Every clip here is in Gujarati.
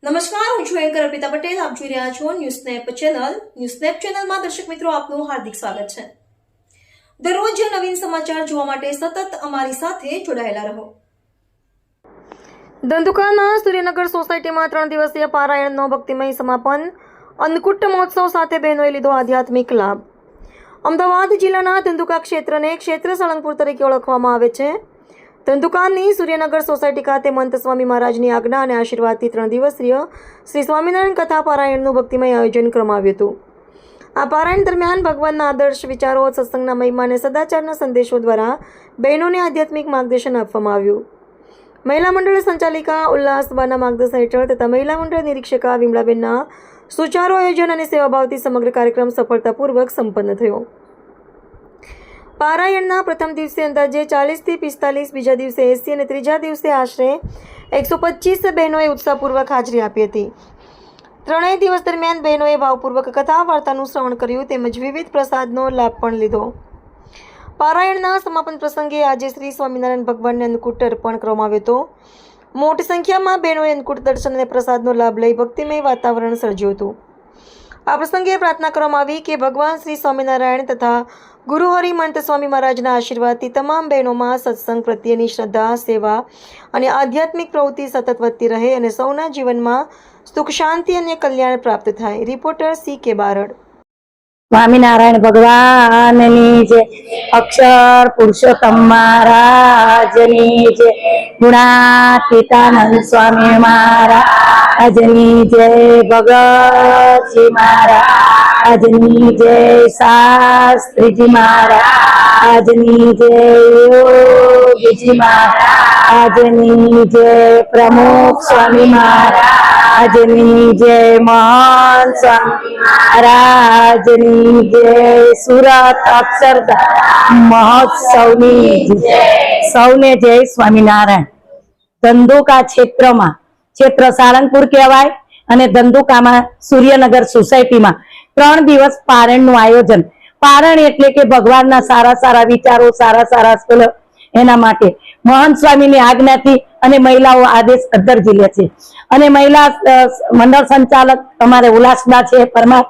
નમસ્કાર, હું છું એન્કર અર્પિતા પટેલ. આપ જોઈ રહ્યા છો news snap channel. News snap ચેનલમાં દર્શક મિત્રો આપનું હાર્દિક સ્વાગત છે. દરરોજ નવીન સમાચાર જોવા માટે સતત અમારી સાથે જોડાયેલા રહો. ધંધુકાના સૂર્યનગર સોસાયટીમાં 3 દિવસીય પારાયણનો ભક્તિમય સમાપન. અન્નકૂટ મહોત્સવ સાથે બહેનોએ લીધો આધ્યાત્મિક લાભ. અમદાવાદ જિલ્લાના ધંધુકા ક્ષેત્રને ક્ષેત્ર સાળંગપુર તરીકે ઓળખવામાં આવે છે. ધંધુકાની સૂર્યનગર સોસાયટી ખાતે મંત સ્વામી મહારાજની આજ્ઞા અને આશીર્વાદથી 3 દિવસીય શ્રી સ્વામિનારાયણ કથા પારાયણનું ભક્તિમય આયોજન કરવામાં આવ્યું હતું. આ પારાયણ દરમિયાન ભગવાનના આદર્શ વિચારો, સત્સંગના મહિમા અને સદાચારના સંદેશો દ્વારા બહેનોને આધ્યાત્મિક માર્ગદર્શન આપવામાં આવ્યું. મહિલા મંડળ સંચાલિકા ઉલ્લાસબાના માર્ગદર્શન હેઠળ તથા મહિલા મંડળ નિરીક્ષકા વિમળાબેનના સુચારુ આયોજન અને સેવાભાવથી સમગ્ર કાર્યક્રમ સફળતાપૂર્વક સંપન્ન થયો. પારાયણના પ્રથમ દિવસે અંદાજે 40 થી 45, બીજા દિવસે 80 અને ત્રીજા દિવસે આશરે 125 બહેનોએ ઉત્સાહપૂર્વક હાજરી આપી હતી. ત્રણેય દિવસ દરમિયાન બહેનોએ ભાવપૂર્વક કથા વાર્તાનું શ્રવણ કર્યું તેમજ વિવિધ પ્રસાદનો લાભ પણ લીધો. પારાયણના સમાપન પ્રસંગે આજે શ્રી સ્વામિનારાયણ ભગવાનને અન્નકૂટ અર્પણ કરવામાં આવ્યો હતો. મોટી સંખ્યામાં બહેનોએ અન્નકૂટ દર્શન અને પ્રસાદનો લાભ લઈ ભક્તિમય વાતાવરણ સર્જ્યું હતું. આ પ્રસંગે પ્રાર્થના કરવામાં આવી કે ભગવાન શ્રી સ્વામિનારાયણ તથા ગુરુ હરિમંત સ્વામી મહારાજના આશીર્વાદથી તમામ બહેનોમાં સત્સંગ પ્રત્યેની શ્રદ્ધા, સેવા અને આધ્યાત્મિક પ્રવૃત્તિ સતત વધતી રહે અને સૌના જીવનમાં સુખ, શાંતિ અને કલ્યાણ પ્રાપ્ત થાય. Reporter C.K. બારડ. સ્વામિનારાયણ ભગવાનની જય, અક્ષર પુરુષોત્તમ મહારાજની જય, ગુણાતીતાનંદ સ્વામી મહારાજની જય, ભગતજી મહારાજની જય, શાસ્ત્રીજી મહારાજની જય, યોગીજી મહારાજની જય, પ્રમુખ સ્વામી મહારાજની જય, મહાન સ્વામી મહારાજની જય, સુરત અક્ષરધામ મહોત્સવની જય. સૌને જય સ્વામિનારાયણ. ધંધુકા ક્ષેત્ર સાળંગપુર કહેવાય અને ધંધુકામાં સૂર્યનગર સોસાયટીમાં 3 દિવસ પારણનું આયોજન. પારણ એટલે કે ભગવાનના સારા સારા વિચારો, સારા સારા સ્કૂલ, એના માટે મહંત સ્વામીની આજ્ઞાથી અને મહિલાઓ આદેશ અધ્ધરજી લે છે. અને મહિલા મંડળ સંચાલક અમારે ઉલ્લાસબા છે પરમાર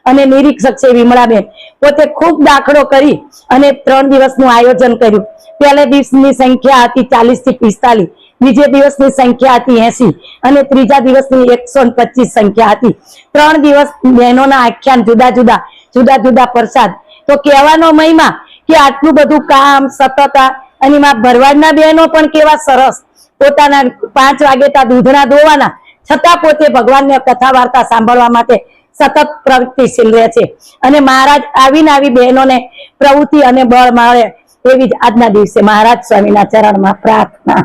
અને નિરીક્ષક છે વિમળાબેન. પોતે ખૂબ દાખલો કરી અને 3 દિવસનું આયોજન કર્યું. પહેલા દિવસની સંખ્યા હતી 40 થી 45, બીજે દિવસની સંખ્યા હતી 80 અને ત્રીજા દિવસની 125 સંખ્યા હતી. 3 દિવસ બહેનોના આખ્યાન, જુદા જુદા પ્રસાદ. તો કહેવાનો મહિમા કે આટલું બધું કામ સતત. અને માં ભરવાડના બહેનો પણ કેવા સરસ, પોતાના 5 વાગે દૂધના દોવાના છતાં પોતે ભગવાનની કથા વાર્તા સાંભળવા માટે સતત પ્રવૃત્તિશીલ રહે છે. અને મહારાજ આવી બહેનોને પ્રવૃત્તિ અને બળ મળે એવી જ આજના દિવસે મહારાજ સ્વામીના ચરણમાં પ્રાર્થના.